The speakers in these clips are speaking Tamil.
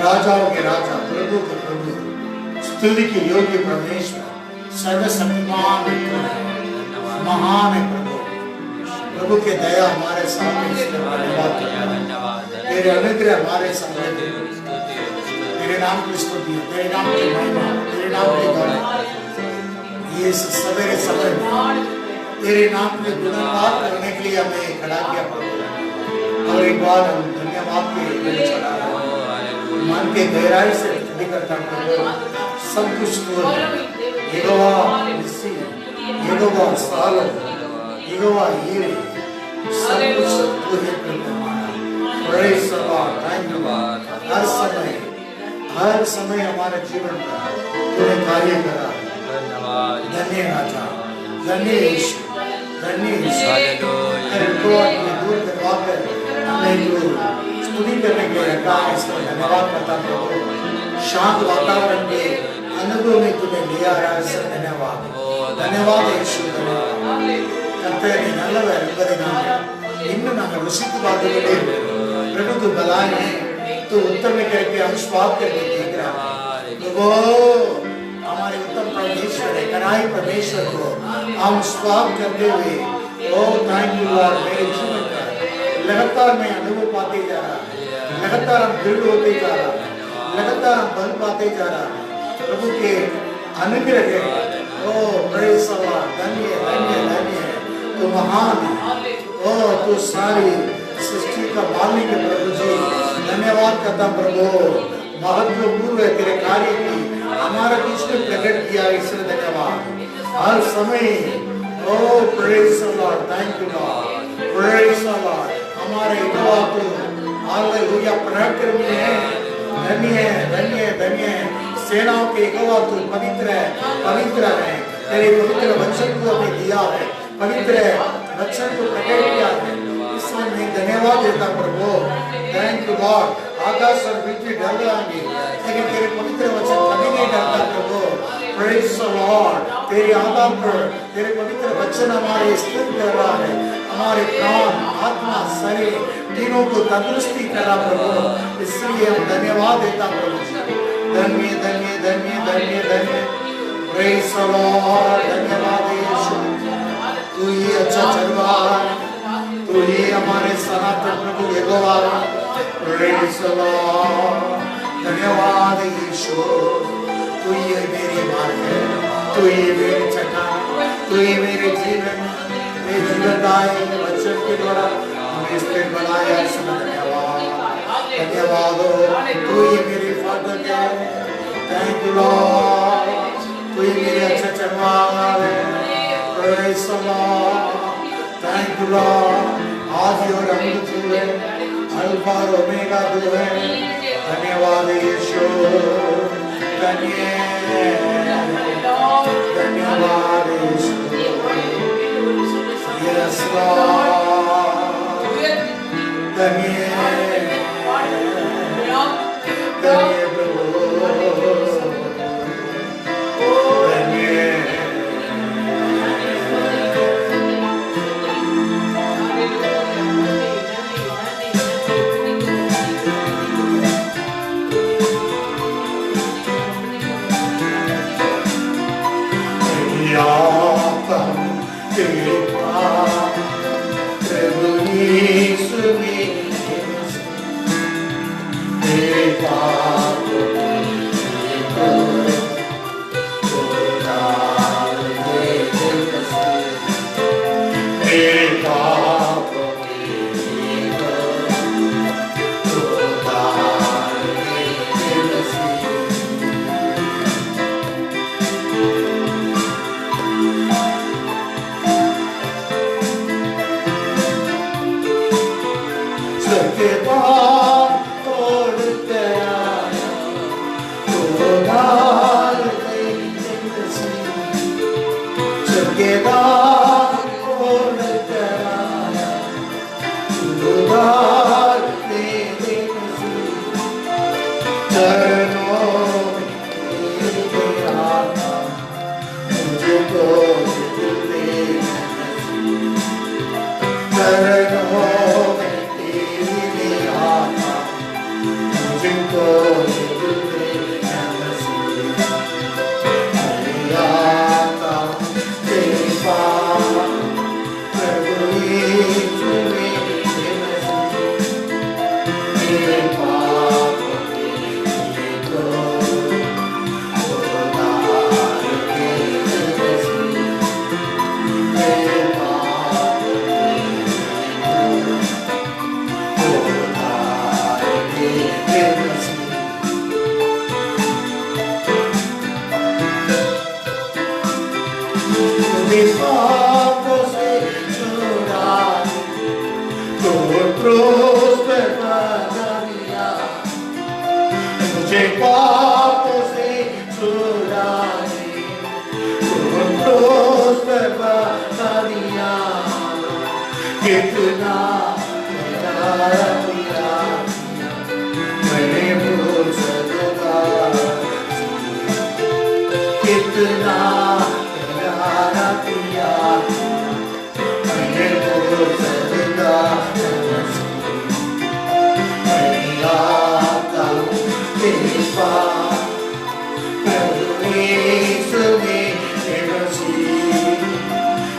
राजाओं के राजा, प्रभु के प्रभु, स्तुति के योग्य परमेश्वर, सर्वशक्तिमान महान है प्रभु। प्रभु के दया हमारे सामने, तेरे अनुग्रह हमारे सामने, तेरे नाम की स्तुति, तेरे नाम की महिमा, तेरे नाम की गौरव। ये सवेरे समय तेरे नाम के गुणगान करने के लिए हमें खड़ा किया प्रभु, और एक बार हम धन्यवाद के चढ़ा मन के गहराई से स्तुति करता प्रभु। सब कुछ तो यहोवा निस्सी, यहोवा सालो, यहोवा हीरे, सब कुछ तू है प्रभु हमारा। Praise the Lord, thank you Lord. हर समय हमारे जीवन में तूने कार्य करा। धन्य राजा, धन्य यीशु, धन्य यीशु। दूर करवाकर हमें जो स्तुति करने के लिए रखा है, इसका धन्यवाद करता हूँ। शांत वातावरण के अनुभव में तुम्हें लिया रहा है, धन्यवाद, धन्यवाद यीशु, धन्यवाद। ಕರ್ತನೇ ನಲ್ಲವೇ ಎಂಬುದನ್ನು ಇನ್ನು ನಮ್ಮ ಋಷಿತವಾದಗಳೇ प्रभु तू भलाई है, तू उत्तम करके हम स्वाद करके देख रहा है प्रभु। हमारे उत्तम परमेश्वर है, कनाई परमेश्वर को हम स्वाद करते हुए ओ थैंक यू लॉर्ड। मेरे जीवन का लगातार मैं अनुभव पाते जा रहा है, लगातार हम दृढ़ होते जा रहा है, लगातार हम बल पाते जा रहा है प्रभु के अनुग्रह है। ओ प्रेज़ द लॉर्ड, धन्य धन्य धन्य तू महान है, ओ तू सारी सृष्टि का मालिक है प्रभु जी। धन्यवाद करता प्रभु, महत्वपूर्ण है तेरे कार्य की हमारा बीच में प्रकट किया, इसलिए धन्यवाद। हर समय oh praise the Lord, thank you Lord, praise the Lord. हमारे यहोवा तू हालेलुया पराक्रमी है, धन्य है, धन्य है, धन्य है। सेनाओं के यहोवा तू पवित्र है, पवित्र है। तेरे पवित्र वचन को हमें दिया है, पवित्र वचन को प्रकट किया है, इसलिए मैं धन्यवाद देता प्रभु। Thank you Lord. आकाश और पृथ्वी डर जाएंगे लेकिन तेरे पवित्र वचन कभी नहीं डरता प्रभु। Praise the Lord. तेरे आधार पर तेरे पवित्र वचन हमारे स्थिर कर रहा है, हमारे प्राण आत्मा शरीर तीनों को तंदुरुस्ती कर रहा प्रभु, इसलिए हम धन्यवाद देता प्रभु। धन्य धन्य धन्य धन्य धन्य। Praise the Lord. धन्यवाद यीशु, तू ही अच्छा चरवाहा, तू ही हमारे सनातन प्रभु यहोवा। Praise the Lord. धन्यवाद यीशु, तू ही मेरी मार्ग है, तू ही मेरी चट्टान, तू ही मेरे जीवन में जीवनदायी वचन के द्वारा हमें स्थिर बनाया। धन्यवाद, धन्यवाद। तू ही मेरी फाटक है, थैंक यू लॉर्ड। तू ही मेरे अच्छा चरवाहा है। Praise the Lord, thank you Lord। आदि और अंत तू है, अल्फा और ओमेगा तू है। धन्यवाद यीशु, धन्यवाद यीशु। Yes Lord, धन्य प्रभु, Oh मेरे पापों की तो उतार के मसीह, मेरे पापों की उतार के मसीह। मुझे पापों से छुड़ा तो क्रूस पे बना दिया, मुझे पापों से छुड़ा तो क्रूस पे बना दिया। कितना प्यारा दिया मैंने भूल सकता, कितना प्यारा दिया मैंने भूल सकता। मैं आता हूँ तेरे पास, प्रभु यीशु मेरे मसीह,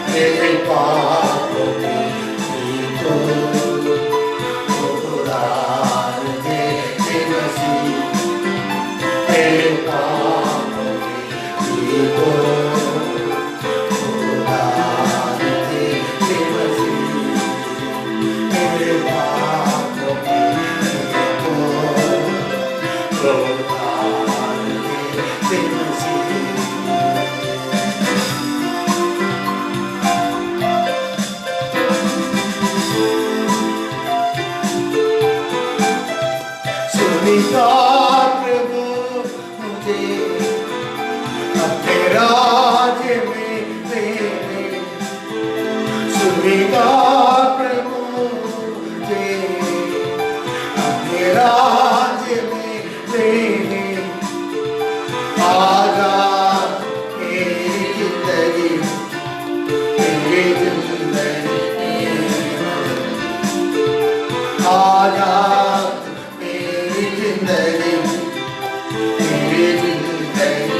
मेरे पापों की तो उतार दे मसीह, मेरे पापों की तो उतार दे मसीह, मेरे पापों की तो उतार दे मसीह। सुनिता प्रभु मुझे अपने राज्य में लेने, सुनिता प्रभु मुझे अपने राज्य में लेने। आजा मेरी जिंदगी, मेरी जिंदगी, आजा मेरी जिंदगी, मेरी जिंदगी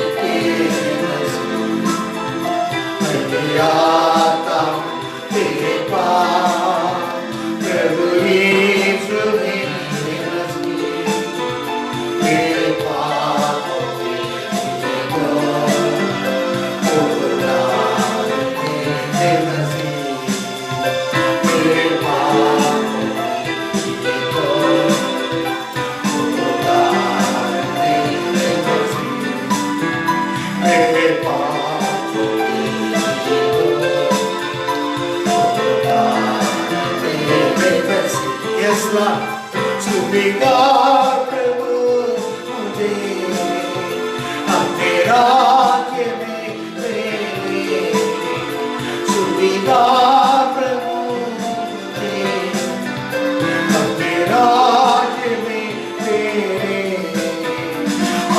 मैं आता हूँ तेरे पास, प्रभु यीशु मेरे मसीह, मेरे पापों को उतार दे मसीह, मेरे पापों को उतार दे मसीह, मेरे पापों को उतार दे मसीह। Yes, Lord. सुनिगा प्रभु मुझे अपने राज्य में लेने, सुनिगा प्रभु मुझे अपने राज्य में लेने।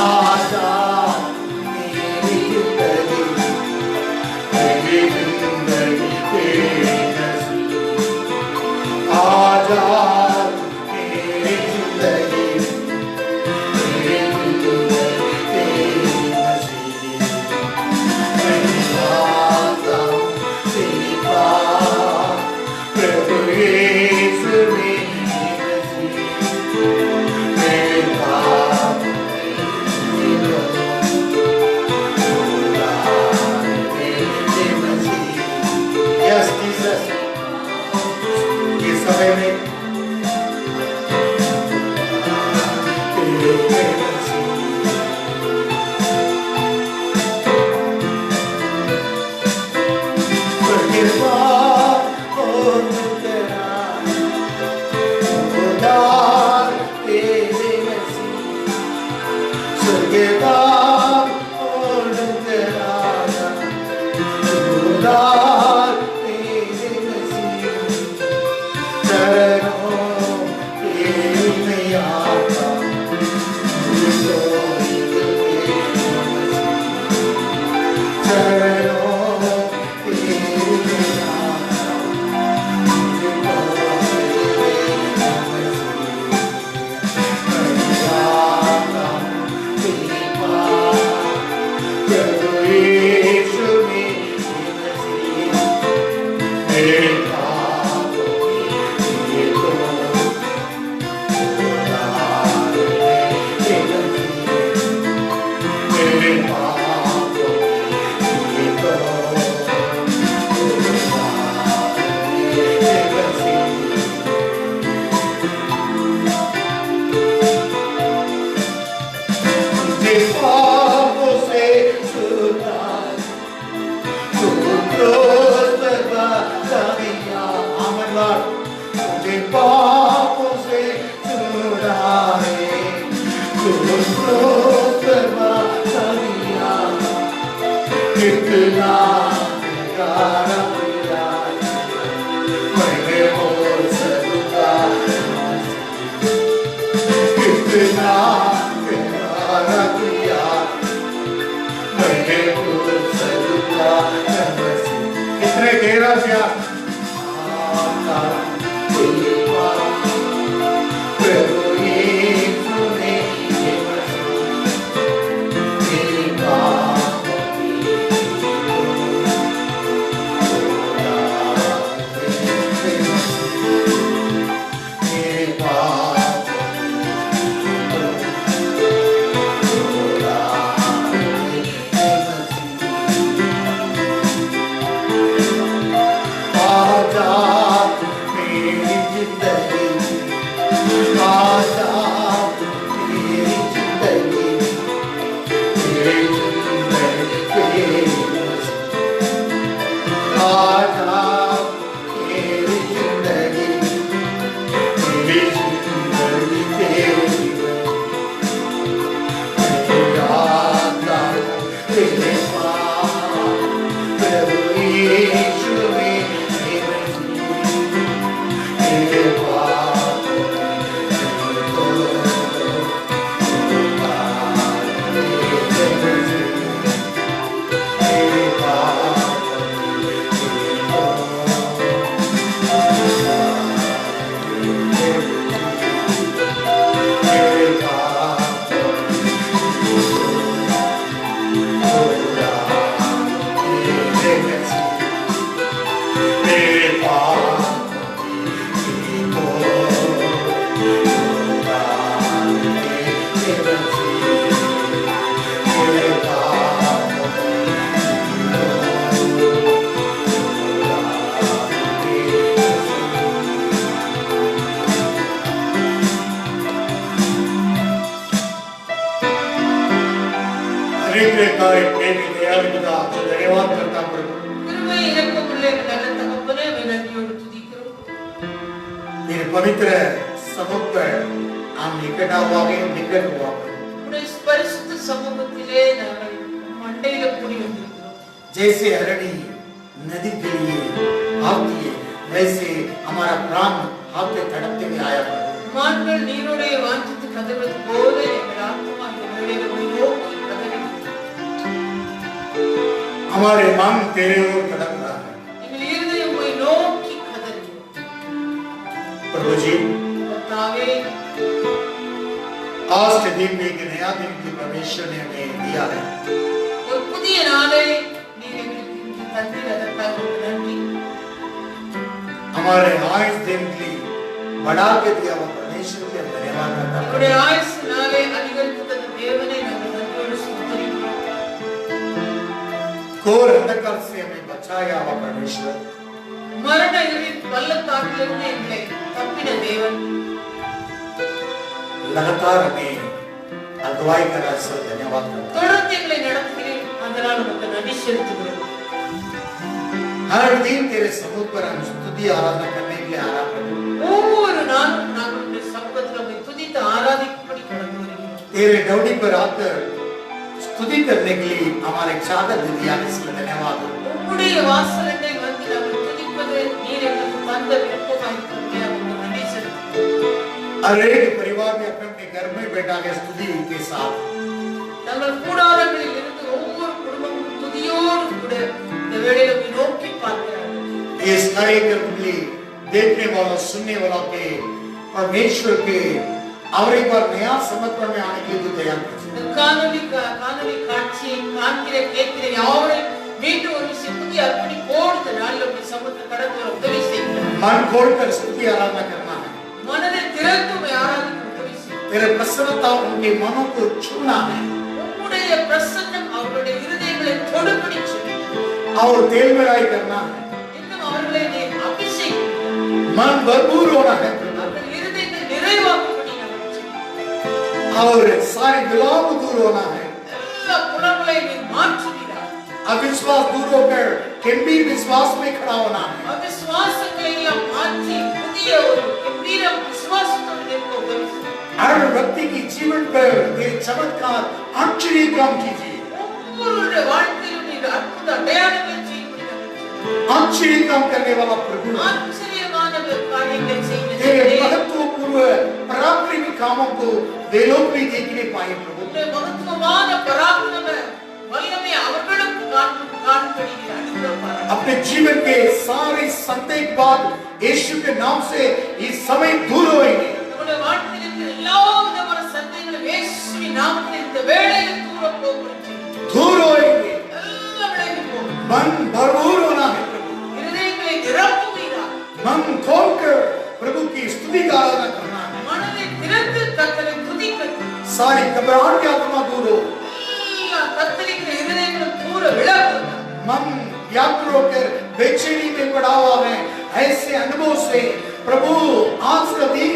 आजा मेरी जिंदगी, मेरी जिंदगी तेरे नसीब, आजा मेरी जिंदगी, पापों से छुड़ा, तू क्रोध पर बचा दिया। आमीन लॉर्ड, मुझे पापों से छुड़ाए, तू क्रोध पर बचा दिया। कितना प्यारा पिता, मैंने बोल सकता, कितना प्यारा पिया, मैंने बोल सकता। कितने गहरा प्यार आपका कृपा, प्रभु यीशु ने मेरे पापों की मेरे पापों आजाद मेरी जिंदगी, आजाद मेरी जिंदगी, मेरी जिंदगी आजाद मेरी जिंदगी, मेरी जिंदगी तेरी आता तेरे पास, प्रभु यीशु में मेरे पास धन्यवाद करता प्रभु। मेरे पवित्र समुद्र हम निकट हुआ जैसे हरणी नदी के लिए आती है, वैसे हमारा प्राण आपके तड़पते हुए आया प्रभु। हमारे मन तेरे ओर तड़प रहा है प्रभु जी। आज के दिन में एक नया दिन की परमेश्वर ने हमें दिया है। हमारे आयुष दिन की बढ़ा के दिया वो परमेश्वर के धन्यवाद करता हूं। घोर अंधकार से हमें बचाया हुआ परमेश्वर, மரண இருளின் பள்ளத்தாக்கிலிருந்து எங்களை தப்பின தேவன், लगातार हमें अगुवाई कर रहा है। धन्यवाद करता हूं। தொடர்ந்து எங்களை நடத்துகிறீர், அதனால் உமக்கு நன்றி செலுத்துகிறோம்। हर दिन तेरे समुख पर हम स्तुति आराधना करने के लिए आ रहा प्रभु। ஒவ்வொரு நாளும் நாங்கள் உம்முடைய சமூகத்தில் உம்மை துதித்து ஆராதிக்கும்படி கடந்து வருகிறோம்। तेरे डौड़ी पर आकर स्तुति करने के लिए हमारे चादर दे दिया, इसलिए धन्यवाद। உம்முடைய வாசலண்டை வந்து நாங்கள் துதிப்பது நீர் எங்களுக்கு தந்த விருப்பமாயிருக்கிறது, உமக்கு நன்றி செலுத்துகிறோம்। हर एक परिवार में अपने अपने घर में बैठा के स्तुति के साथ நாங்கள் கூடாரங்களில் இருந்து ஒவ்வொரு குடும்பமும் துதியோடு கூட இந்த வேளையில உம்மை நோக்கி பார்க்கிறார்கள்। इस कार्यक्रम के लिए देखने वालों सुनने वालों के परमेश्वर के और एक बार नया समर्पण में आने के लिए तैयार कीजिए। காணொளி காட்சியை காண்கிற கேட்கிற யாவரையும் மீண்டும் ஒரு சிந்தி அர்ப்பணி போடுற நாளில் உம்முடைய சமூகத்தில் கடந்து வர உதவி செய்யுங்கள்। मन खोलकर स्तुति आराधना करना है, மனதை திறந்து உம்மை ஆராதிக்க உதவி செய்யுங்கள்। तेरे प्रसन्नता उनके मनों को छूना है உம்முடைய பிரசன்னம் அவர்களுடைய இருதயங்களை தொடும்படி செய்யுங்கள்। और तेल मिलाई करना है, இன்னும் அவர்களை நீர் அபிஷேகியுங்கள்। मन भरपूर होना है அவர்கள் இருதயத்தை நிறைவாக்கும்படி நாங்கள் செய்யுங்கள்। और सारे गुलाम दूर होना है। எல்லா புலங்களை நீர் மாற்றுகிறார். अविश्वास दूर होकर गंभीर विश्वास में खड़ा होना है. அவிசுவாசங்களை எல்லாம் மாற்றி புதிய ஒரு கம்பீர விசுவாசத்தோடு நிற்க உதவி செய்யும். हर व्यक्ति की जीवन पर ये चमत्कार आश्चर्य काम कीजिए. ஒவ்வொருவருடைய வாழ்க்கையிலும் நீர் அற்புத அடையாளங்களை செய்கிறீர்கள். आश्चर्य काम करने वाला प्रभु ஆச்சரியமான காரியங்களை तेरे செய்கிறீர்கள். महत्वपूर्ण पराक्रमी कामों को वे लोग भी देखने पाए प्रभु. உம்முடைய மகத்துவமான பராக்கிரம வல்லமை அவர்களும் காண்படுகிறார். अपने जीवन के सारे संदेह बाद यीशु के नाम से ये समय दूर होएंगे. நம்முடைய வாழ்க்கையில் இருக்கிற எல்லா விதமான சந்தேகங்களும் இயேசுவின் நாமத்தில் இந்த வேளையில் தூர போகிறது. दूर होएंगे. எல்லாம் விலகி போகும். मन भरपूर होना है प्रभु. இருதயங்களை நிரப்புகிறார். मन खोलकर प्रभु की स्तुति का आराधना करना है. மனதை திறந்து கர்த்தரை துதிக்கிறது. सारी घबराहट की आत्मा दूर हो. எல்லா கத்தரிக்கிற இருதயங்களும் தூர விலகுகிறது. मन व्याकुल होकर बेचैनी में पड़ा हुआ है. ऐसे अनुभव से प्रभु आज का दिन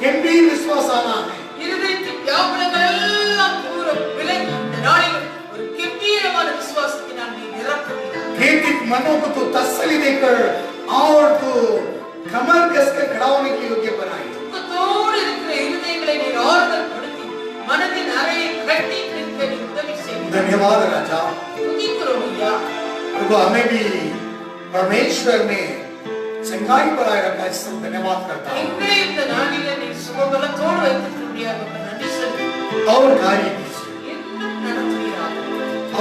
गंभीर विश्वास आना है. இருதயத்தின் வியாகுலங்கள் எல்லாம் தூர விலகி இந்த நாளில் ஒரு கம்பீரமான விசுவாசத்தினால் நீ நிரப்புகிறார். भीतित मनों को तो तसल्ली देकर और तो कमर कसकर खड़ा होने के योग्य बनाए. துக்கத்தோடு இருக்கிற இருதயங்களை நீர் ஆறுதல் படுத்தி மனதின் அறையை கட்டி நிற்க நீ உதவி செய்கிறார். धन्यवाद राजा. துதிக்கிறோம் ஐயா. प्रभु हमें भी परमेश्वर में चंगाई बनाए रखा है. इससे धन्यवाद करता हूँ. எங்களை இந்த நாளிலே நீர் சுகபலத்தோடு வைத்திருக்கிறீர்கள். நன்றி சொல்லுகிறேன். और कार्य कीजिए இன்னும் நடத்துகிறார்.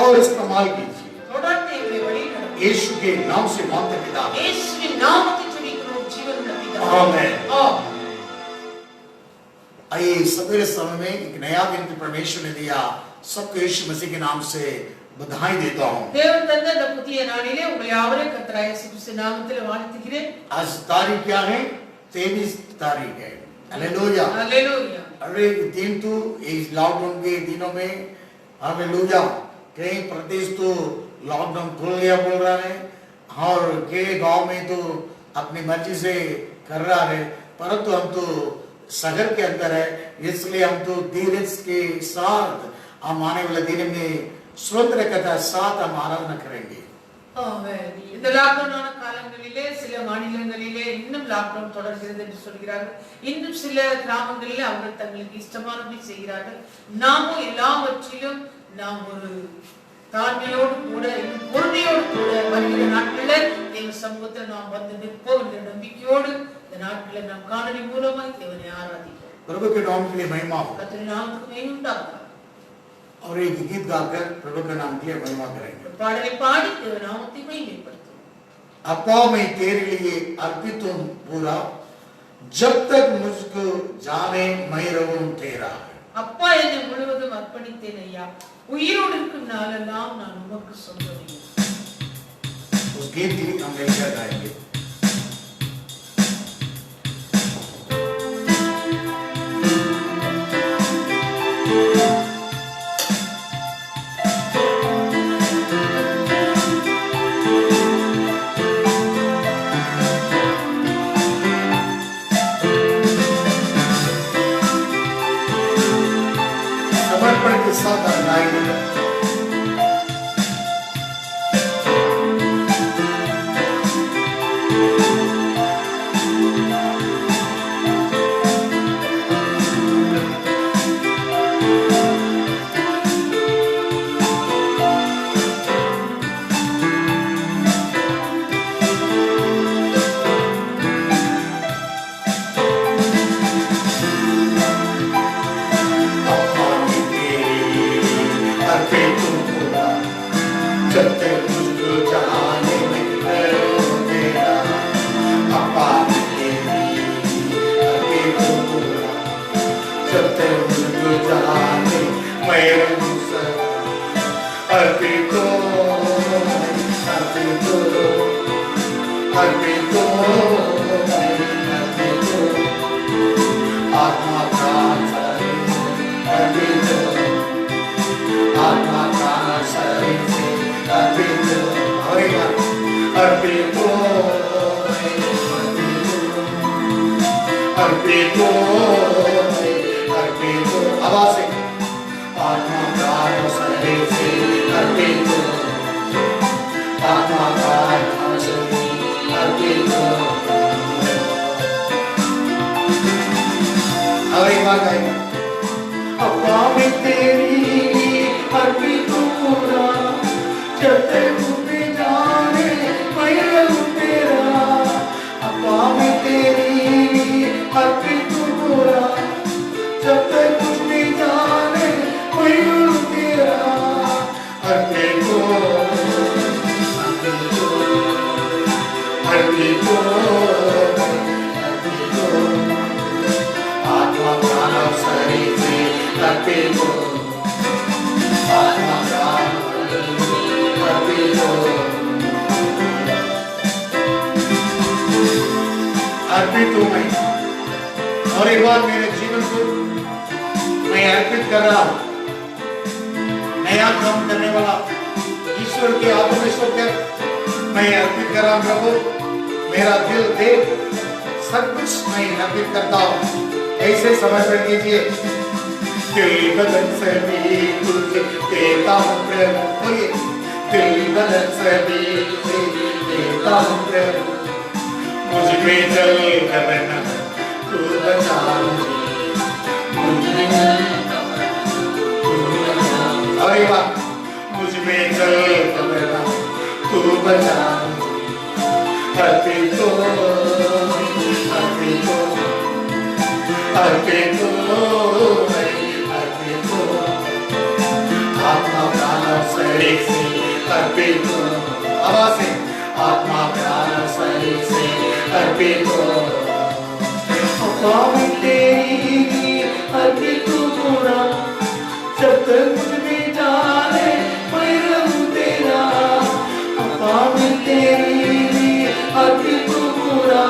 और इस्तेमाल कीजिए. தொடர்ந்து எங்களை வழி நடத்தும். यीशु के नाम से मांगते पिता. இயேசுவின் நாமத்தில் ஜெபிக்கிறோம் ஜீவனுள்ள பிதாவே. आमीन. ஆமென். आइए सवेरे समय में एक नया दिन की परमेश्वर ने दिया. सबको यीशु मसीह के नाम से बधाई देता हूँ. தேவன் தந்த இந்த புதிய நாளிலே உங்களை யாவரையும் கர்த்தராகிய இயேசு கிறிஸ்துவின் நாமத்தில் வாழ்த்துகிறேன். आज तारीख क्या है? 23 तारीख है. हालेलुया. ஹalleluya. अरे दिन तो इस लॉकडाउन के दिनों में हालेलुया कई प्रदेश तो लॉकडाउन खुल गया बोल रहा है और के गांव में तो अपनी मर्जी से कर रहा है. परंतु हम तो शहर के अंदर है, इसलिए हम तो धीरे के साथ हम आने वाले दिन में स्वतंत्र कथा साथ हम आराधना करेंगे. ஆமென். இந்த லாக்டவுனான காலங்களிலே சில மாநிலங்களிலே இன்னும் லாக்டவுன் தொடர்கிறது என்று சொல்கிறார்கள். இன்னும் சில கிராமங்களிலே அவர்கள் தங்களுக்கு இஷ்டமானதை செய்கிறார்கள். நாமும் எல்லாவற்றிலும் நாம் ஒரு தாழ்மையோடு கூட பொறுமையோடு கூட வருகிற நாட்களில் தேவ சமூகத்தில் நாம் வந்து நிற்போம் என்ற நம்பிக்கையோடு இந்த நாட்களில் நாம் காணொலி மூலமாய் தேவனை ஆராதிப்போம். प्रभु के नाम के लिए महिमा हो கர்த்தரின் நாமத்துக்கு மகிமை உண்டாவதாக. और एक गीत गाकर प्रभु के नाम के लिए महिमा करेंगे. பாடலை பாடி தேவ நாமத்தை மகிமைப்படுத்துவோம். अपा मैं तेरे लिए अर्पित हूँ पूरा, जब तक मुझको जाने मैं रहूं तेरा. அப்பா என்னை முழுவதும் அர்ப்பணித்தேன் ஐயா. உயிரோடு இருக்கும் நாளெல்லாம் நான் உமக்கு சொந்தம். उस गीत के लिए हम मिलकर गाएंगे. समर्पण के साथ गाएंगे. आवाज से आत्मा प्राण शरीर अर्पित हो, आत्मा प्राण अर्पित हो, अर्पित हूं मैं। और एक बार मेरे जीवन को मैं अर्पित कर रहा हूं। नया काम करने वाला ईश्वर के हाथों में सौंपकर मैं अर्पित कर रहा हूं। प्रभु मेरा दिल देह सब कुछ मैं अर्पित करता हूं। ऐसे समर्पण कीजिए। दिल बदन सभी तुझे देता हूं प्रभु, बोलिए दिल बदन सभी तुझे देता हूं प्रभु, मुझ में जल करना तू बचा मुझे, अरे वाह, मुझ में जल करना तू बचा, अर्पित हो, अर्पित हो, अर्पित हो, अर्पित हो, आत्मा प्राण शरीर से अर्पित हो, आवाज से आत्मा प्राण शरीर से अर्पित हो, पावन तेरी अर्पित हो पूरा, जब तक मुझ में जाने मैं रहूं तेरा, पावन तेरी अर्पित हो पूरा,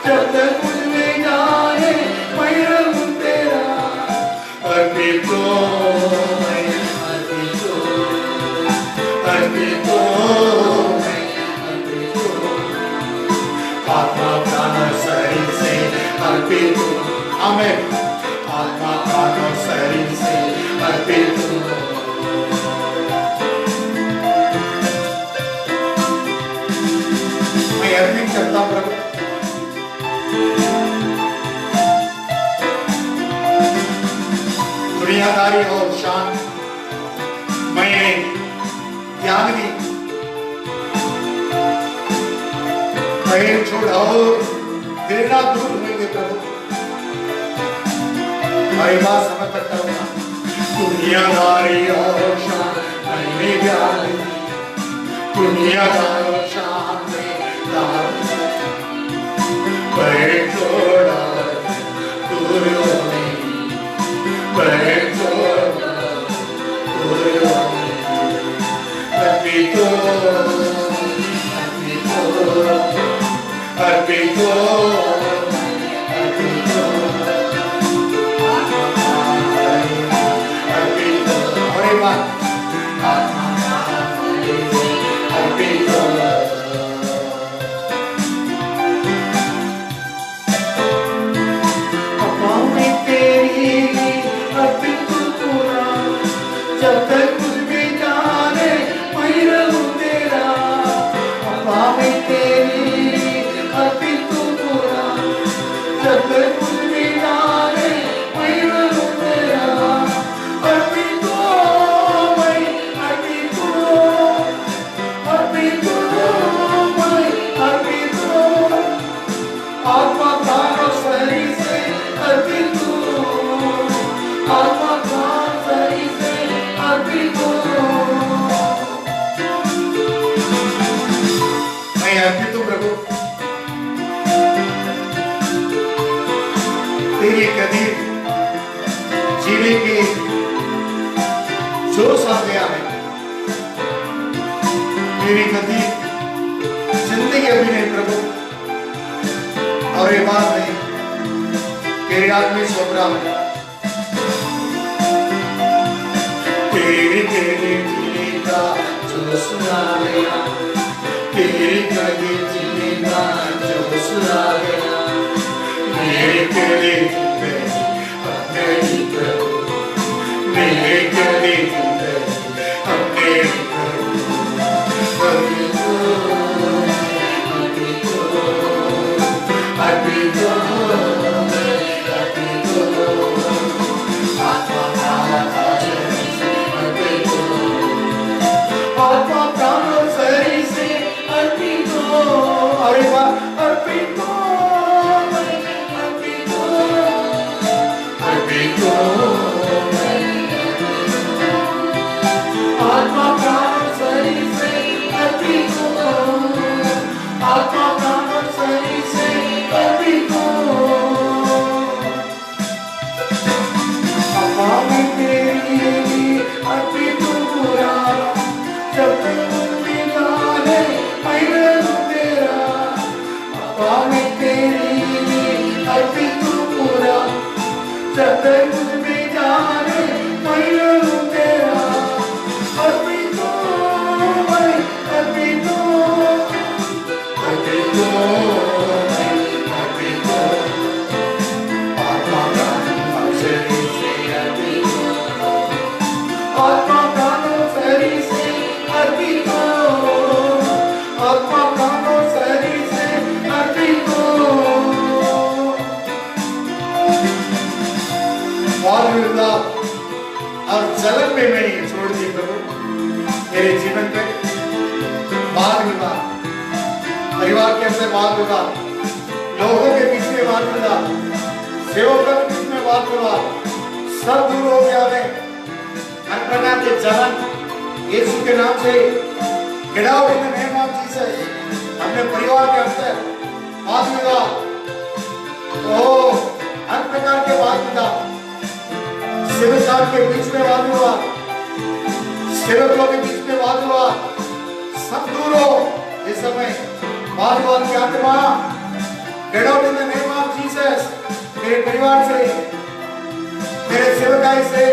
जब तक मुझ में जाने मैं रहूं तेरा, अर्पित हो, अर्पित हो, अर्पित हो, अर्पित हो, आत्मा प्राण शरीर से अर्पित हो, आमेन, आत्मा प्राण शरीर से अर्पित हो। मैं अर्पित करता हूं प्रभु, दुनियादारी और शान मैंने त्याग दी, मैं छोड़ाओ घृणा दूर होंगे प्रभु, मैं बात समर्पित करूंगा। दुनियादारी और शान मैंने त्याग दी, दुनियादारी और शान में त्याग दी, मैं छोड़ा दूर होंगे, अर्पित हो, अर्पित हो, अर्पित हो, अर्पित हो, अर्पित हो, अरे वाह, अर्पित हो, जब तक मुझ में जाने मैं रहूं तेरा, अब्बा मैं तेरी अर्पित हूं पूरा, जब तक मुझ में जाने मैं रहूं तेरा, अर्पित हो मैं, अर्पित हो, अर्पित हो मैं, अर्पित हो, आत्मा प्राण शरीर से अर्पित हो, आत्मा प्राण शरीर से मैं अर्पित हूं प्रभु, तेरी कदीर जीने के जोश आ गया है, तेरी कदीर जिंदगी अभी नहीं प्रभु, और ये बात नहीं तेरे हाथ में सौंप रहा हूं, तेरी तेरी जीने का जोश आ गया, तेरी कदीर जीने का जोश आ गया, मेरे तेरे जीते अपने ही प्रभु, मेरे तेरे जीते अपने ही प्रभु, अर्पित हो, अर्पित हो, अर्पित हो, अर्पित हो, आत्मा आत्मा प्राण शरीर से अर्पित हो, अरे वाह, अर्पित हो, अर्पित हो, अर्पित हो, और जलन में मैं छोड़ दी प्रभु। मेरे जीवन में वाद विवाद, परिवार के अंदर वाद विवाद, लोगों के बीच में वाद विवाद, सेवकों के बीच में वाद विवाद सब दूर हो गया है। हर प्रकार के जलन यीशु के नाम से get out in the name of Jesus। अपने परिवार के अंदर वाद विवाद, हर प्रकार के वाद विवाद, सेवकों के बीच में वाद विवाद, सेवकों के बीच में वाद विवाद सब दूर हो इस समय। वाद विवाद की आत्मा get out in the name of Jesus। मेरे परिवार से, मेरे सेवकाई से,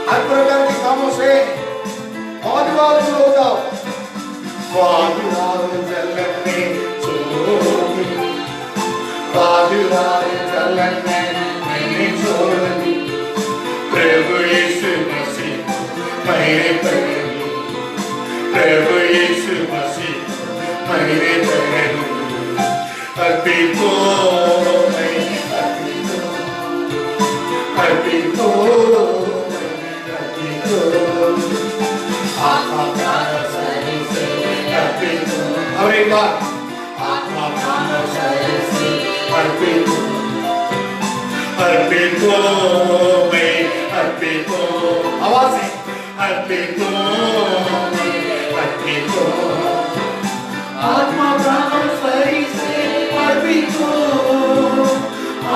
हर प्रकार के कामों से वाद विवाद दूर हो जाओ। वाद विवाद जलन में छोड़ दी, वाद विवाद जलन में मैंने छोड़ दी। प्रभु यीशु मसीह मैंने पहली, प्रभु यीशु मसीह मैंने पहली। अर्पित हो मैं, अर्पित हो, अर्पित हो, अर्पित हो। आत्मा प्राण शरीर से अर्पित हो। और एक बार आत्मा प्राण शरीर से अर्पित हो, अर्पित हो मैं, अर्पित हो। आवाज से अर्पित हो मैं, अर्पित हो। आत्मा प्राण शरीर से अर्पित हो,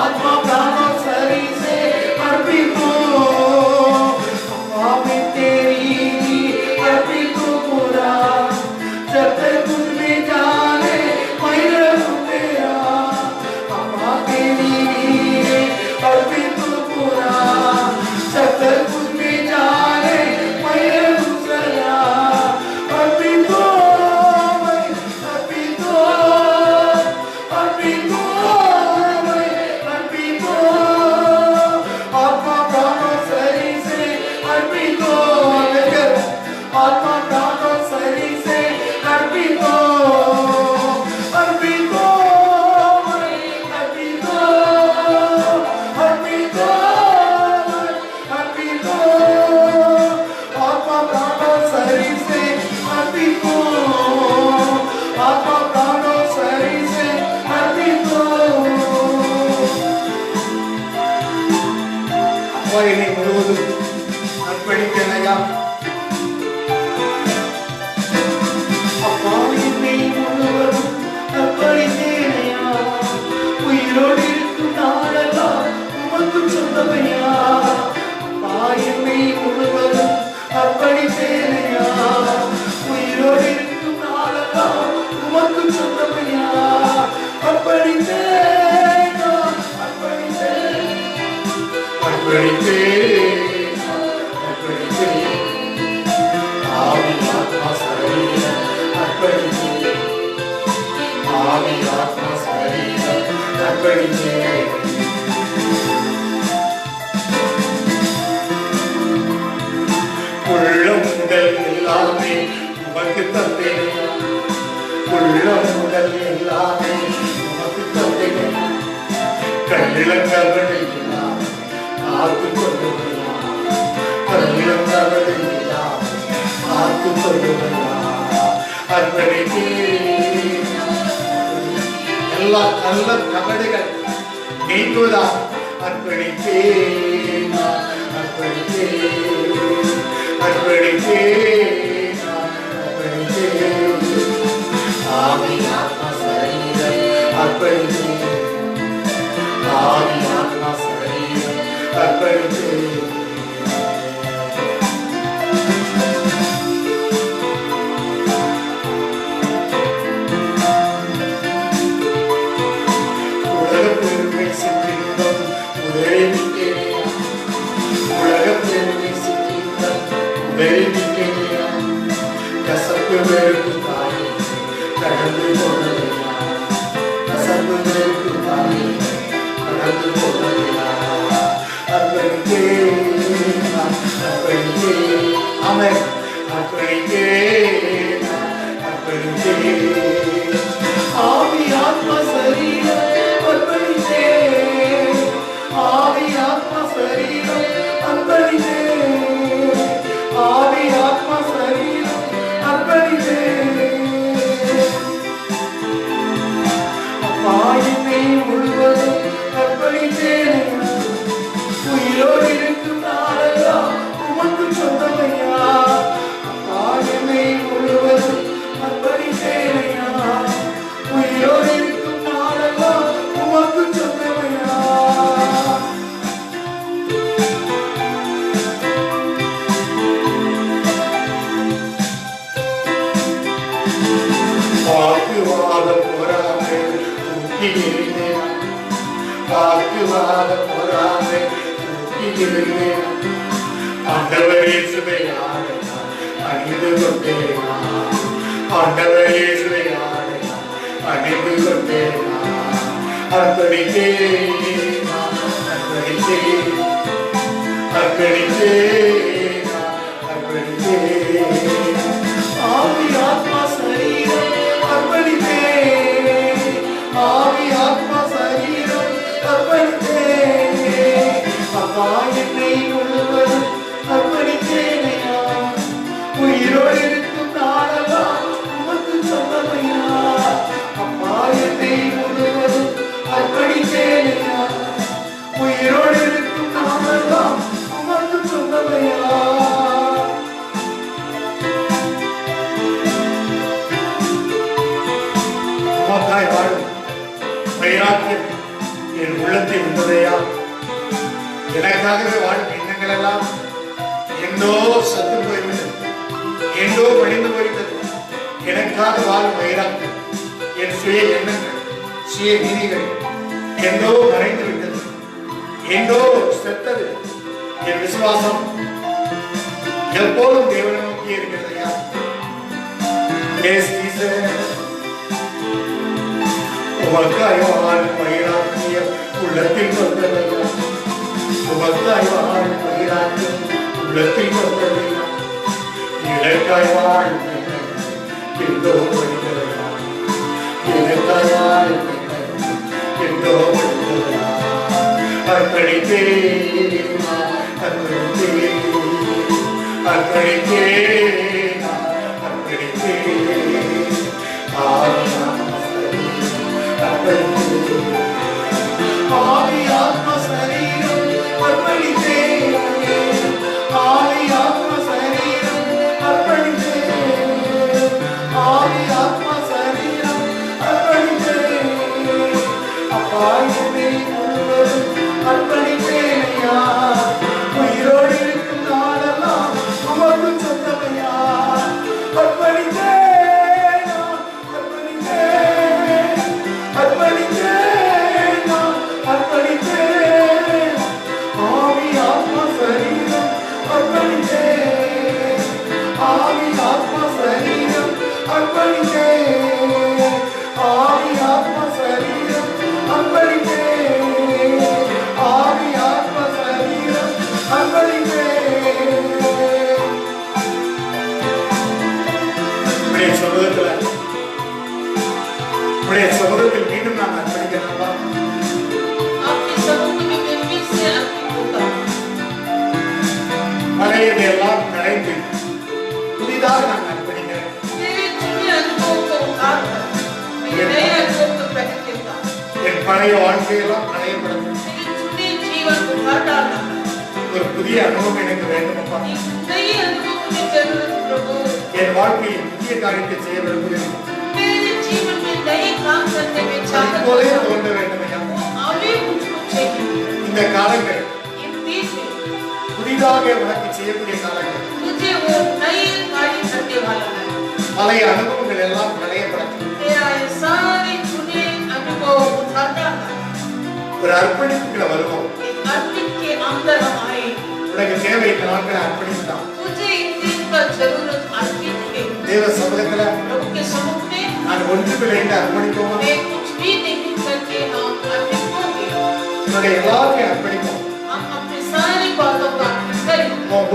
आत्मा प्राण शरीर से अर्पित हो। हमें तेरी अर्पित हो पूरा, जब तक तुझ में जाने मैं रहूं तेरा। हमें तेरी अर्पित हो पूरा, जब तक तुझ में जाने मैं रहूं तेरा। अर्पित हो मैं, अर्पित हो, अर्पित हो मैं, अर्पित हो। आत्मा प्राण शरीर से अर्पित हो, आत्मा प्राण शरीर से अर्पित हो, अर्पित हो मैं, अर्पित हो, अर्पित हो मैं, अर्पित हो। आत्मा प्राण शरीर से अर्पित हो, आत्मा प्राण शरीर से अर्पित हो। ಅಪ್ಪಾಯಿನಿ ಬರುವುದು ಅರ್ಪಣಿಕೆನಯ್ಯ, அப்பாயினை முழுவதும் அர்ப்பணித்தேனையா, உயிரோடு இருக்கும் நாளெல்லாம் உமக்கு சொந்தமையா. அப்பாயினை முழுவதும் அர்ப்பணித்தேனையா, உயிரோடு இருக்கும் நாளெல்லாம் உமக்கு சொந்தமையா. அர்ப்பணித்தேன், அர்ப்பணித்தேன், அர்ப்பணித்தேன், அர்ப்பணித்தேன். ஆவி ஆத்மா சரீரம் அர்ப்பணித்தேன், ஆவி ஆத்மா சரீரம் அர்ப்பணித்தேன். உள்ளம் முதல் எல்லாமே உமக்கு தந்தேன், உள்ளம் முதல் எல்லாமே உமக்கு தந்தேன். கண்ணிலங்கவனை எல்லாம் ஆத்து கொள்ளுமையா, கண்ணிலங்கவனை எல்லாம் ஆத்து கொள்ளுமையா. அர்ப்பணித்தேன், எல்லா கள்ள கபடுகள் நீங்குதா. அர்ப்பணித்தேன், அர்ப்பணித்தேன், அர்ப்பணித்தேன், அர்ப்பணித்தேன். ஆவி ஆத்மா சரீரம் அர்ப்பணித்தேன், ஆவி ஆத்மா சரீரம் அர்ப்பணித்தேன். உலகப் பெருமை சிற்றின்பம் உதறி விட்டேனே, உலகப் பெருமை சிற்றின்பம் உதறி விட்டேனே. கசப்பு வெறுப்பு தாயே கடந்து போனதையா, கசப்பு வெறுப்பு தாயே கடந்து போனதையா. அர்ப்பணித்தேன், அர்ப்பணித்தேன், ஆமென். அர்ப்பணித்தேன், அர்ப்பணித்தேன். ஆவி ஆத்மா சரீரம் அர்ப்பணித்தேன், ஆவி ஆத்மா சரீரம் அர்ப்பணித்தேன். இருக்கிறேன். ஆண்டவர் இயேசுவை ஆடை அணிந்து கொண்டேன். ஆண்டவர் இயேசுவை ஆடை அணிந்து கொண்டேன். அர்ப்பணித்தேன், அர்ப்பணித்தேன், அர்ப்பணித்தேன், அர்ப்பணித்தேன். ஆவி ஆத்மா சரீரம் அர்ப்பணித்தேன். ஆவி ஆத்மா சரீரம் அர்ப்பணித்தேன். அப்பா என்னை முழுவதும் அர்ப்பணித்தேனையா. உயிரோடு இருக்கும் நாளெல்லாம் உமக்கு சொந்தமையா. அப்பா என்னை முழுவதும் அர்ப்பணித்தேனையா. உயிரோடு இருக்கும் நாளெல்லாம் உமக்கு சொந்தமையா. உமக்காய் வாழும் வைராக்கியம் என் உள்ளத்தை வந்ததையா. எனக்காகவே வாழும் எண்ணங்கள் எல்லாம் எந்தோ சத்து போய்விட்டது, எந்தோ மடிந்து போய்விட்டது. எனக்காக வாழும் வைராக்கியம் என் சுய எண்ணங்கள், சுய நீதிகள் எந்தோ மறைந்து விட்டது, எந்தோ செத்தது. என் விசுவாசம் எப்போதும் தேவனை நோக்கி இருக்கிறதையா. உமக்காய் வாழும் வைராக்கியம் உள்ளத்தில் வந்ததையா. உமக்காய் வாழும் வைராக்கியம் உள்ளத்தில் வந்ததையா. இலக்காய் வாழும் எந்தோ படித்ததையா. இலக்காய் வாழும் எந்தோ படித்ததையா. அர்ப்பணித்தேன், அர்ப்பணித்தேன், அர்ப்பணித்தேன், அர்ப்பணித்தேன். ஆவி ஆத்மா சரீரம் அர்ப்பணித்தேன். ஆவி ஆத்மா சரீரம் அர்ப்பணித்தேன். ஆவி ஆத்மா சரீரம் அர்ப்பணித்தேன். அப்பா என்னை முழுவதும் அர்ப்பணித்தேனையா. உயிரோடு இருக்கும் நாளெல்லாம் உமக்கு சொந்தமையா. அர்ப்பணித்தேன், அர்ப்பணித்தேன், அர்ப்பணித்தேன். ஆவி ஆத்மா சரீரம் அர்ப்பணித்தேன். ஆவி ஆத்மா சரீரம் அர்ப்பணித்தேன். ஆவி ஆத்மா சரீரம் அர்ப்பணித்தேன். ஆவி ஆத்மா சரீரம் அர்ப்பணித்தேன். சமூகத்தில் மீண்டும் நாம் அர்ப்பணிக்கலாமா? பழையதை எல்லாம் களைந்து புதிதாக நான் அர்ப்பணிக்கிறேன். என் பழைய வாழ்க்கையெல்லாம் களையப்படும். ஒரு புதிய அனுபவம் எனக்கு வேண்டும். என் வாழ்க்கையில் புதிய காரியத்தை செய்ய விரும்புகிறேன். தோன்ற வேண்டும். இந்த காலங்கள் புதிதாக உனக்கு செய்யக்கூடிய காலங்கள். பழைய அனுபவங்கள் எல்லாம் களையப்படும். ஒரு அர்ப்பணிப்புகளை வருவோம். உனக்கு தேவை இந்த நாட்களை அர்ப்பணித்தான். தேவ சமூகத்துல நான் ஒன்று விளைந்து அர்ப்பணிப்போம். என்னுடைய எல்லாத்தையும் அர்ப்பணிப்போம்.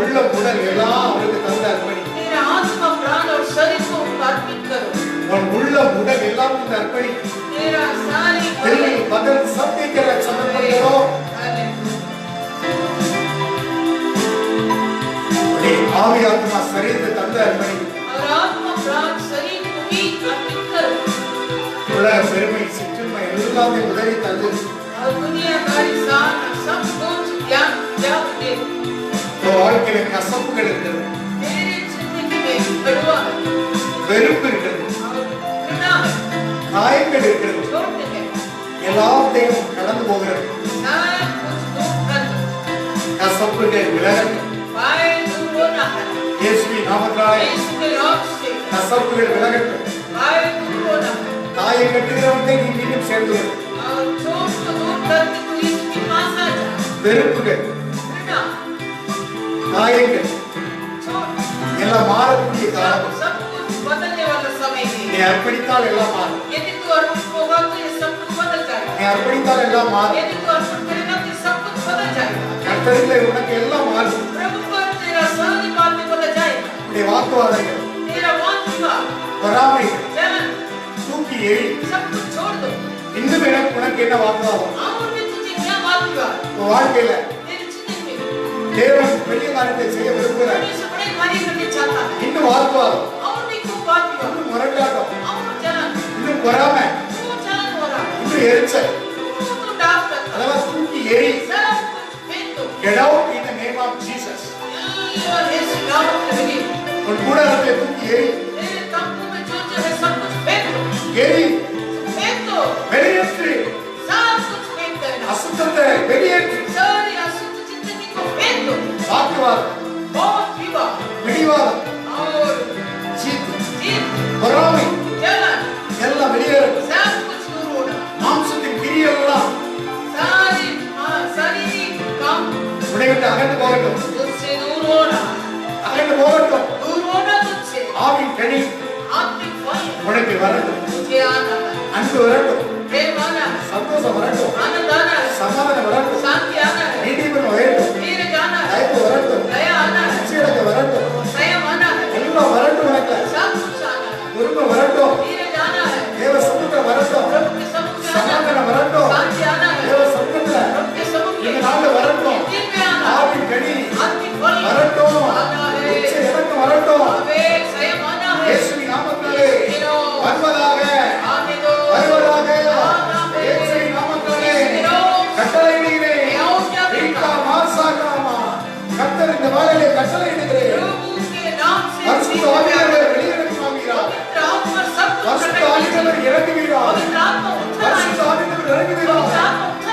உள்ள உடல் எல்லாம் அவருக்கு தந்து அர்ப்பணிக்கும். உன் உள்ள உடல் எல்லாம் அர்ப்பணிக்கும். பதில் சத்திக்கிற சமர்ப்பணம். ஆவி ஆத்மா சரீரத்தை தந்து அர்ப்பணிக்கும். உலக பெருமை சிற்றுமை எல்லாத்தையும் உதவி தந்து வாழ்க்கையில கசப்புகள் இருக்கிறது, வெறுப்பு இருக்கிறது, காயங்கள் இருக்கிறது, எல்லாத்தையும் கடந்து போகிறது. கசப்புகள் விலகட்டும். இயேசுவின் நாமத்தினாலே கசப்புகள் விலகட்டும். காயம் கட்டுகிறவனை நீ மீண்டும் சேர்ந்து வெறுப்புகள் காயங்கள் எல்லாம் மாறக்கூடிய காலம். सब कुछ बदलने वाला समय है. நீ அர்ப்பணித்தால் எல்லாம் மாறும். यदि तू अर्पण होगा तो ये सब कुछ बदल जाएगा. நீ அர்ப்பணித்தால் எல்லாம் மாறும். यदि तू अर्पण करेगा तो सब कुछ बदल जाएगा. கர்த்தரிலே உனக்கு எல்லாம் மாறும். प्रभु पर तेरा सारी बातें बदल जाएगा. உன்னுடைய வாக்குவாதங்கள், तेरा वाद विवाद, பொறாமைகள் जलन, தூக்கி எறி. सब कुछ छोड़ दो. இன்னும் உனக்கு என்ன வாக்குவாதம்? और भी तुझे क्या वाद विवाद? உன் வாழ்க்கையில तेरी जिंदगी में தேவன் பெரிய காரியத்தை செய்ய விரும்புகிறார். परमेश्वर बड़े कार्य करने चाहता है. இன்னும் வாக்குவாதம், और भी खूब वाद विवाद, இன்னும் முரட்டாட்டம், और जलन, இன்னும் பொறாமை, वो जलन हो रहा है. இன்னும் எரிச்சல், वो तो डांस करता है. அதெல்லாம் தூக்கி எறி. सब कुछ फेंक दो. Get out in the name of Jesus. और यीशु नाम में लगी. உன் கூடாரத்தை தூக்கி எறி. तेरे तंबू में जो है सब कुछ फेंक दो. எரி. फेंक दो. வெளியேற்று. सब कुछ फेंक देना. அசுத்தத்தை வெளியேற்று. सारी अशुद्ध जिंदगी को फेंक दो. வாக்குவாதம், बहुत विवाद பிடிவாதம், और சீட்டு, जीत, பொறாமை जलन, எல்லாம் வெளியேறட்டும். सब कुछ दूर होना. மாம்சத்தின் கிரியெல்லாம் सारी शारीरिक काम உன்னை விட்டு அகன்று போகட்டும். तुझसे दूर होना. அகன்று போகட்டும். दूर होना तुझसे. ஆவின் கனி आत्मिक फल உனக்கு வரட்டும். तुझे आना है. அன்பு வரட்டும். प्रेम आना है. சந்தோஷம் வரட்டும். आनंद आना है. சமாதானம் வரட்டும். शांति आना है. நீதிமன்றம் வரட்டும். धीरज आना है. தயவு வரட்டும். दया आना है. நிச்சயத்தை வரட்டும். संयम आना है. எல்லாம் வரட்டும். உனக்கு सब कुछ आना है. பொறுமை வரட்டும். धीरज आना है. தேவ சமூகத்தில் வரட்டும். प्रभु के समुख में आना है. சமாதானம் வரட்டும். शांति आना है. தேவ சமூகத்தில் प्रभु के समुख இந்த में நாள்ல வரட்டும். दिन में आना है. ஆவின் கனி आत्मिक फल வரட்டும். आना है. நிச்சய இறக்கம் வரட்டும். विवेक संयम आना है. இயேசுவின் நாமத்தினாலே गिनो வருவதாக. आने दो. வருவதாக. आना है. இயேசுவின் நாமத்தினாலே गिनो கட்டளையிடுகிறேன். ரீகா மாசாகாமா. கர்த்தர் இந்த வேளையிலே கட்டளையிடுகிறேன். प्रभु के नाम से பரிசுத்த ஆவியானவர் வெளியிறங்குகிறார். पवित्र आत्मा सब कुछ பரிசுத்த करने ஆவியானவர் இறங்குகிறார். पवित्र आत्मा उठा பரிசுத்த ஆவியானவர் இறங்குகிறார்.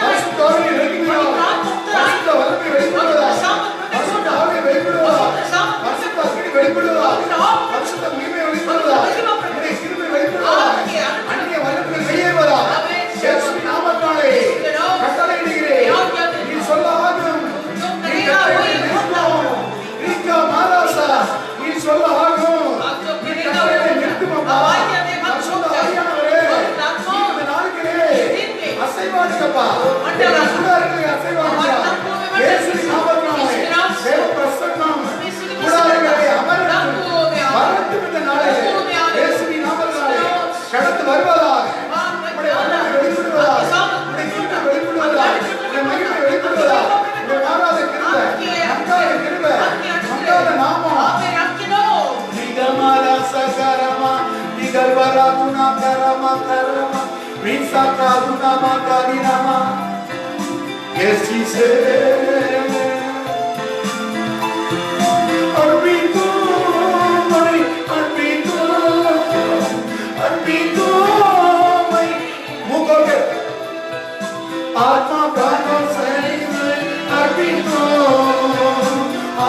பரிசுத்த ஆவியானவர் இறங்குகிறார். பரிசுத்த வல்லமை வெளிப்படுவதாக. பரிசுத்த ஆவி வெளிப்படுவதாக. பரிசுத்த அக்கினி வெளிப்படுவதாக. பரிசுத்த மகிமை வெளிப்படுவதாக. உம்முடைய கிருபை வெளிப்படுவதாக. அந்நிய வல்லமைகள் வெளியேறுவதாக. இயேசுவின் நாமத்தினாலே கட்டளையிடுகிறேன். நீ சொல்ல ஆகும். நீ கட்டளையிட நிற்கும். ரீகா மாராசா. நீ சொல்ல ஆகும். நீ கட்டளையிட நிற்கும் அப்பா. பரிசுத்த ஆவியானவரே, இந்த நாளுக்கிலே அசைவாடுங்கப்பா. கூடாரங்களை அசைவாடுங்க. இயேசுவின் நாமத்தினாலே தேவ பிரசன்னம் கூடாரங்களை அமரட்டும். வரட்டும் இந்த நாளிலே. இயேசுவின் நாமத்தினாலே கடந்து வருவதாக. உம்முடைய வல்லமை வெளிப்படுவதாக. உம்முடைய கிருபை வெளிப்படுவதாக. உம்முடைய மகிமை வெளிப்படுவதாக. உம்முடைய மாறாத கிருபை, மங்காத கிருபை, மங்காத நாமம். நிகமர சகரமா நிகழ்வரா குணா கரமா கரமா ரிசா காதுனா மகரினமா. Yes, Jesus. Arbito, mai, arbito, arbito, mai. Mukoke. Atma prano sari se, arbito.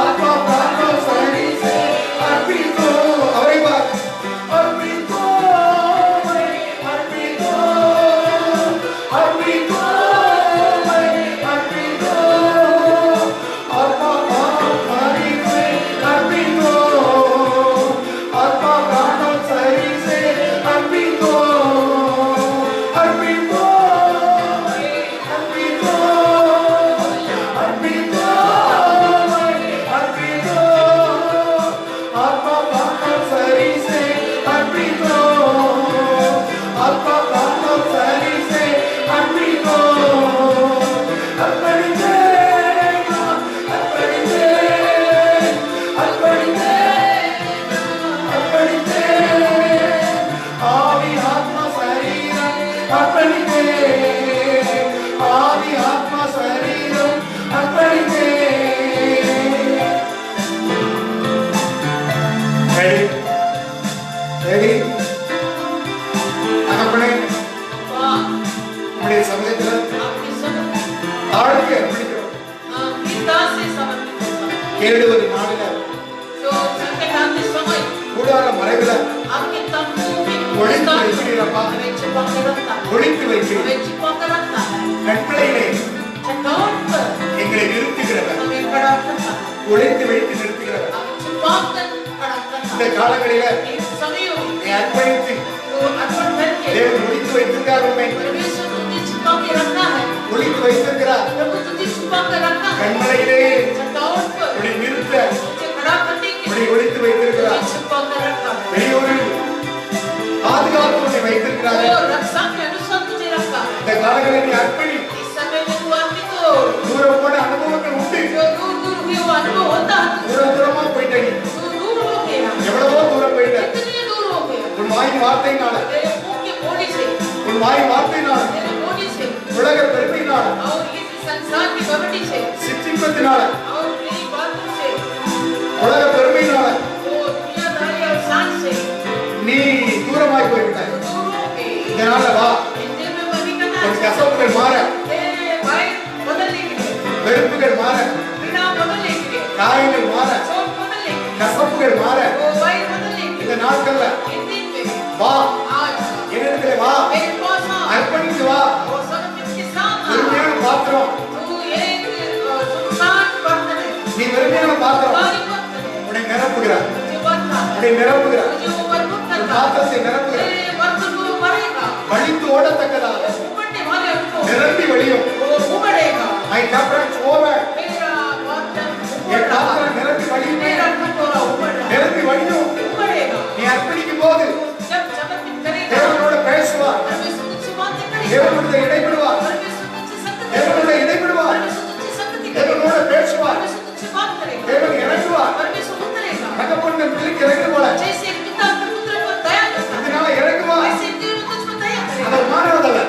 Atma prano sari se, arbito. Avare baat. Arbito, mai, arbito, arbito. கேடுவது நாளில கூடார மறைவில ஒளித்து வைக்கிறீரப்பா. ஒளித்து வைக்கிறீர். கட்டளையிலே எங்களை நிறுத்துகிறவர். ஒளித்து வைத்து நிறுத்துகிறார். இந்த காலங்களில நீ அர்ப்பணித்து தேவன் ஒளித்து வைத்திருக்கிறார். ஒளித்து வைத்திருக்கிறார். கண்மலையிலே உன்னை நிறுத்த உன்னை ஒளித்து வைத்திருக்கிறார். வெளியூரில் பாதுகாப்பு உன்னை வைத்திருக்கிறார். இந்த காலங்களில் நீ அர்ப்பணி. தூரம் போன அனுபவங்கள் உண்டு. தூரமா போயிட்ட நீ. எவ்வளவோ தூரம் போயிட்ட. உன் வாயின் வார்த்தையினால உன் வாயின் வார்த்தையினால உலக பெருமையினால சிற்றின்பத்தினால உலக பெருமையினால நீ தூரமாய் போய்விட்டாய். இதனால வா, உன் கசப்புகள் மாற, வெறுப்புகள் மாற, காயங்கள் மாற, கசப்புகள் மாற. இந்த நாட்கள்ல வா, என்னிடத்துல வா, அர்ப்பணித்து வா. வெறுமையான பாத்திரம், நீ வெறுமையான பாத்திரம் உன்னை நிரப்புகிறார். உன்னை நிரப்புகிறார். பாத்திரத்தை நிரப்புகிறார். வழித்து ஓடத்தக்கதாக நிரம்பி வழியும். My cup runs over. என் பாத்திரம் நிரம்பி வழியும். நிரம்பி வழியும். நீ அர்ப்பணிக்கும் போது தேவனோட பேசுவார். தேவனோட இடைபடுவார். தேவனோட இடைபடுவார். தேவனோட பேசுவார். தேவன் இறங்குவார். தகப்பன் பிள்ளைக்கு இறங்கு போல இதனால இறங்குவார். அது மாறாதல்ல.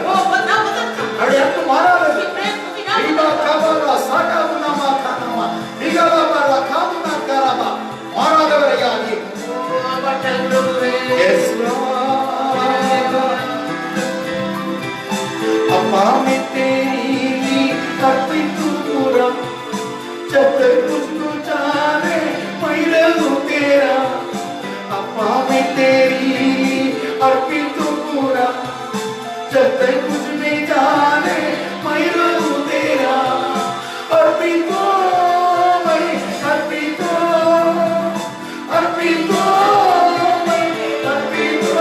அவருடைய அன்பு மாறாதது. மாறாதவரையா நீ. अपा में तेरी अर्पित पूरा जब तक मुझको जाने मैं रहूं तेरा. अपा में तेरी अर्पित पूरा जब तक मुझ में जाने मैं रहूं तेरा. अर्पित मैं अर्पित अर्पित मैं अर्पित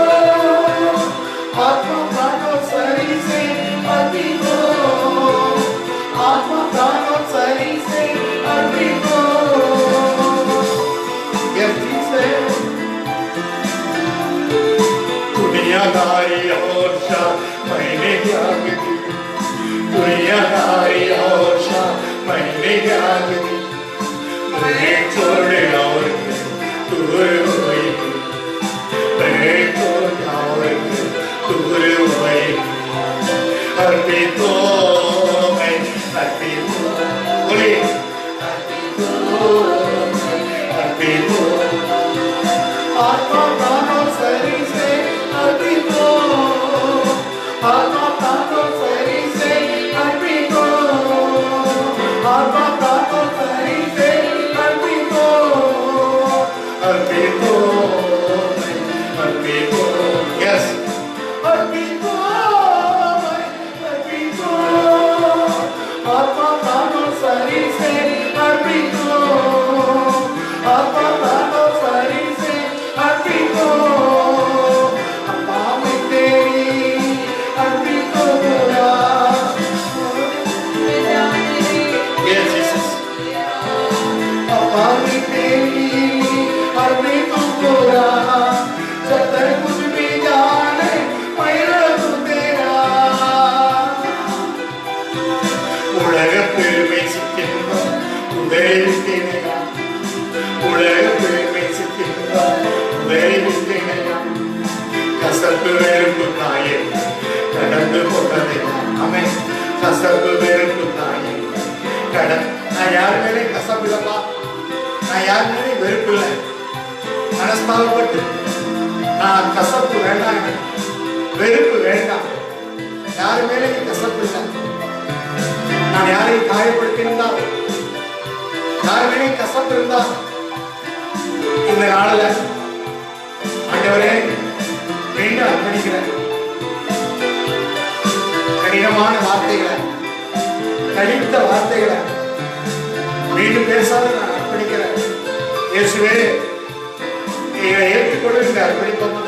आत्मा प्राणों शरीर से अर्पित आत्मा प्राणों शरीर से अर्पित. दुनियादारी और शान मैंने त्याग दी. दुनियादारी और शान मैंने त्याग दी. मैं छोड़ और दूर हुई. मैं छोड़ और दूर हुई. अर्पित मैं अर्पित बोले अर्पित आत्मा प्राणों शरीर से अर्पित. आत्मा प्राणों शरीर से अर्पित. आत्मा प्राणों शरीर से अर्पित. अर्पित अर्पित यस अर्पित अर्पित आत्मा प्राणों शरीर से अर्पित. आत्मा प्राणों शरीर से अर्पित. अपा में तेरी अर्पित पूरा. Yes, Jesus. अपा में तेरी अर्पित पूरा जब तक मुझ में जाने मैं रहूं तेरा. உலக பெருமை சிக்கின்றோம் உதவி விட்டேனையா. உலக பெருமை சிக்கின்றோம் உதவி விட்டேனையா. கசப்பு வெறுப்பு தாயே கடந்து போட்டதே. ஆமென். கசப்பு வெறுப்பு தாயே கடந்து. நான் யார் மேலே கசப்பு இல்லப்பா. நான் யார் மேலே வெறுப்பு இல்லை. மனஸ்தாபப்பட்டு நான் கசப்பு வேண்டாம், வெறுப்பு வேண்டாம். யாரு மேலே கசப்பு இல்லை. நான் யாரையும் காயப்படுத்தியிருந்தால், யார் மேலே கசப்பு இருந்தால் இந்த நாளில் ஆண்டவரே மீண்டும் அர்ப்பணிக்கிறேன். கடினமான வார்த்தைகளை, கடித்த வார்த்தைகளை மீண்டும் பேசாத நான் அர்ப்பணிக்கிறேன். இயேசுவே இதை ஏற்றுக்கொள்ள அர்ப்பணிப்போமா?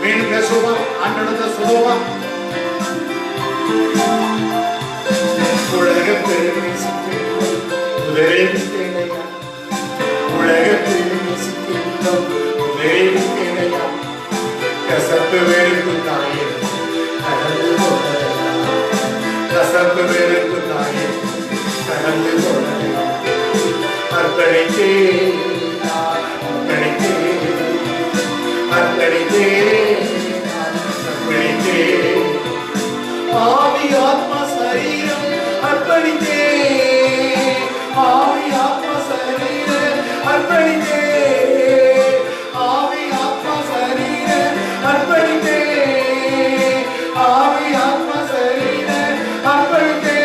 மீண்டும் பேசுவோமா? ஆண்டவனை சொல்லுவோமா? உலக பெருமை சிக்கின்றோம் உதவித்தேனையா, உலக பெருமை சிக்கின்றோம் உதவித்தேனையா, கசப்பு வெறுப்பு தாயே கடந்து போனதையா, கசப்பு வெறுப்பு தாயே கடந்து போனதையா, அர்ப்பணித்தேன் அர்ப்பணித்தேன் அர்ப்பணித்தேன் அர்ப்பணித்தேன், ஆவி ஆத்மா சரீரம் அர்ப்பணித்தேன், ஆவி ஆத்மா சரீரம் அர்ப்பணித்தேன், ஆவி ஆத்மா சரீரம் அர்ப்பணித்தேன், ஆவி ஆத்மா சரீரம் அர்ப்பணித்தேன்.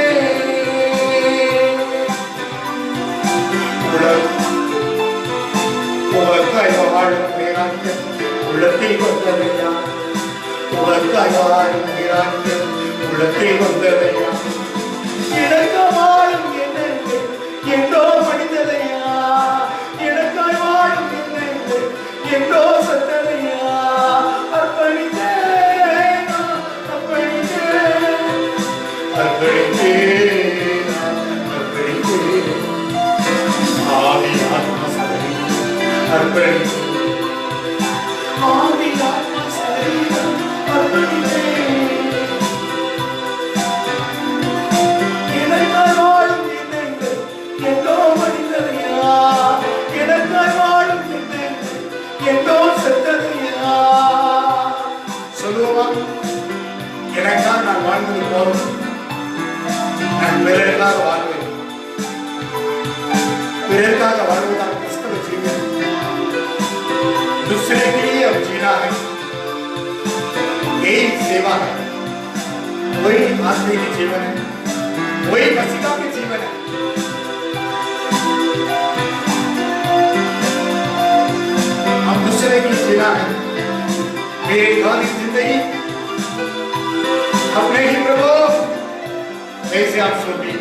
உலகாய் வாழும் பேராக்கியம் உள்ளத்தில் வந்ததையா, உலகாய் வாழும் பேராக்கியம் உள்ளத்தில் வந்ததையா, எனக்காய் என்னென்று என்றோ மனிததையா, எனக்காய் வாழும் என்னென்று என்றோ சத்ததையா, அர்ப்பணித்தேன் அர்ப்பணித்தேன் அர்ப்பணித்தேன் அர்ப்பணித்தேன், ஆவி ஆத்மா சரீரம் அர்ப்பணித்தேன், ஆவி ஆத்மா சரீரம் அர்ப்பணித்தேன். எனக்காக நான் வாழ்ந்தது போதும், நான் பிறருக்காக வாழ்வேன், பிறருக்காக வாழ்வதாக கிறிஸ்தவ जीवन, दूसरे के लिए अब जीना है, यही सेवा है, वही आत्मिक जीवन है, वही मसीहा के जीवन है। हम दूसरे की जीना है, मेरी खाली जिंदगी अपने ही प्रभु कैसे आप सोती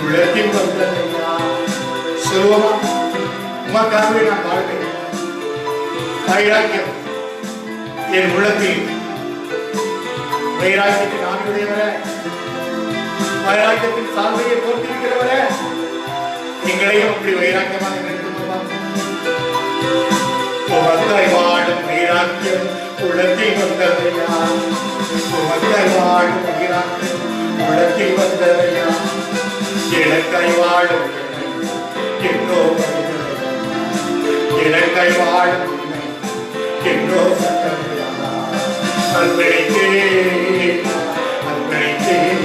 உலகத்தின் வந்ததையா, சொல்லுவோமா? உமக்காகவே நான் வாழ்வேன். வைராக்கியம் என் உள்ளத்தில், வைராக்கியத்தின் ஆவியுடையவரே, வைராக்கியத்தின் சால்வையை போர்த்திருக்கிறவரே, எங்களையும் அப்படி வைராக்கியமாக நிறுத்துமா? உமக்காய் வாழும் வைராக்கியம் உள்ளத்தில் வந்ததையா, உமக்காய் வாழும் வைராக்கியம் உள்ளத்தில் வந்ததையா, எனக்காய் வாழும் என்றோ எனக்காய் வாழும் என்றோ சத்ததையா, அர்ப்பணித்தேன் அர்ப்பணித்தேன்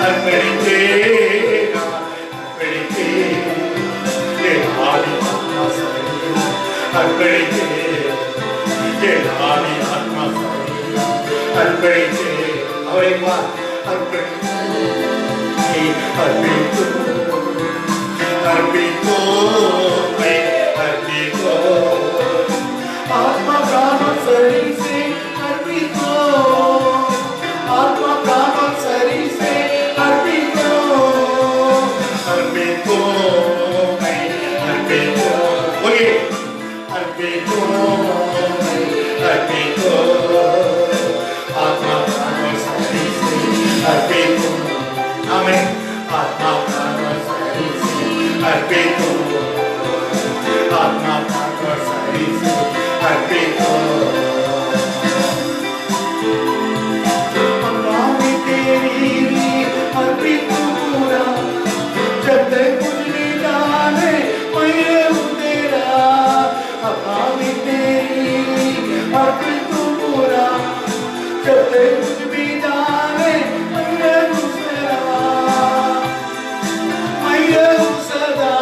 அர்ப்பணித்தேன் அர்ப்பணித்தேன், என் ஆவி ஆத்மா சரீரம் அர்ப்பணித்தேன், என் ஆவி ஆத்மா சரீரம் அர்ப்பணித்தேன். அவரை பார், அர்ப்பணித்தேன் அர்ப்பணித்தோ அர்ப்பணித்தோ அர்ப்பணித்தோ, आत्मा प्राण और शरीर से अर्पित हो, आत्मा प्राण और शरीर से अर्पित हो, अर्पित हो मैं अर्पित हो, बोलिए अर्पित हो अर्पित हो, आत्मा प्राण और शरीर से अर्पित हो, आमीन, आत्मा प्राण और शरीर से अर्पित हो, आत्मा प्राण और शरीर से अर्पित हो, अम्मा तेरी अर्पित पूरा, जब तक कुछ भी जाने मैं हूँ तेरा, अम्मा तेरी अर्पित पूरा, जब तक कुछ भी जाने मैं हूँ तेरा, मैं हूँ सदा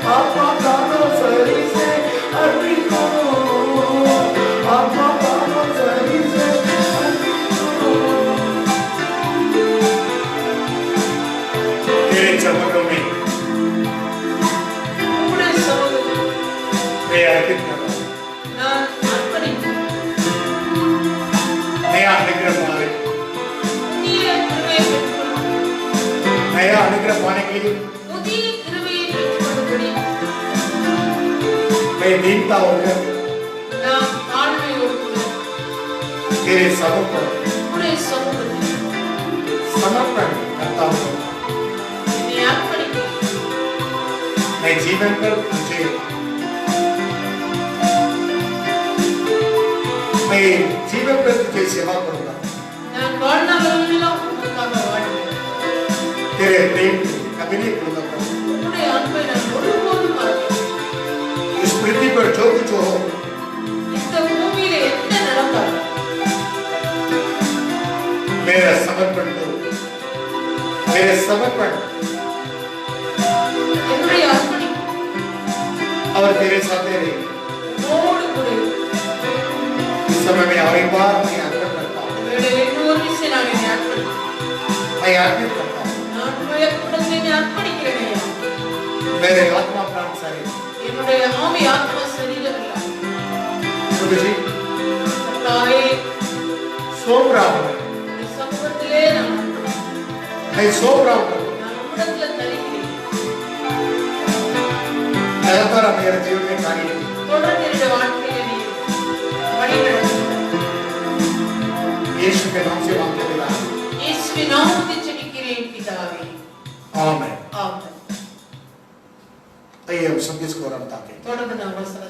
आत्मा प्राण और शरीर से अर्पित हो, आत्मा अनुग्रह पाने के लिए புதிய கிருபையை பெற்றுக்கொள்ளும்படி मैं दीनता होकर நாம் தாழ்மையோடு கூட तेरे समर्पण உம்முடைய சமூகத்தில் समर्पण करता हूँ। என்னை அர்ப்பணிக்கிறேன். मैं जीवन पर तुझे मैं जीवन पर तुझे सेवा करूंगा। நான் வாழ்நாளெல்லாம் உமக்காக வாழ்வேன். तेरे प्रेम कभी नहीं भूलूंगा। உம்முடைய அன்பை நான் ஒருபோதும் மறப்பேன். इस पृथ्वी पर जो कुछ हो இந்த பூமியில என்ன நடந்தாலும் मेरा समर्पण करो। मेरे समर्पण என்னுடைய அர்ப்பணிப்பு और तेरे साथ रहे। உம்மோடு கூட इस समय में और एक बार मैं अर्पण करता हूँ। வேளையில் இன்னொரு விஷயம் நான் என்னை அர்ப்பணிக்கிறேன். मैं अर्पित करता हूँ। நான் உம்முடைய என்னை அர்ப்பணிக்கிறேன் ஐயா. मेरे आत्मा प्राण शरीर என்னுடைய ஆவி ஆத்மா சரீரம் எல்லாம் प्रभु जी கர்த்தாவே, सौंप रहा हूँ। இந்த சமூகத்திலே நான் मैं सौंप रहा हूँ। நான் உம்மிடத்துல தருகிறேன். लगातार मेरे जीवन में कार्य தொடர்ந்து என்னுடைய வாழ்க்கையில நீ வழிநடத்தும். यीशु के नाम से मांगते हुए இயேசுவின் நாமத்தில் ஜெபிக்கிறேன் பிதாவே. आमीन। ஆமென். आइए हम सब इसको रखता हैं। தொடர்ந்து நாம் வசனத்தை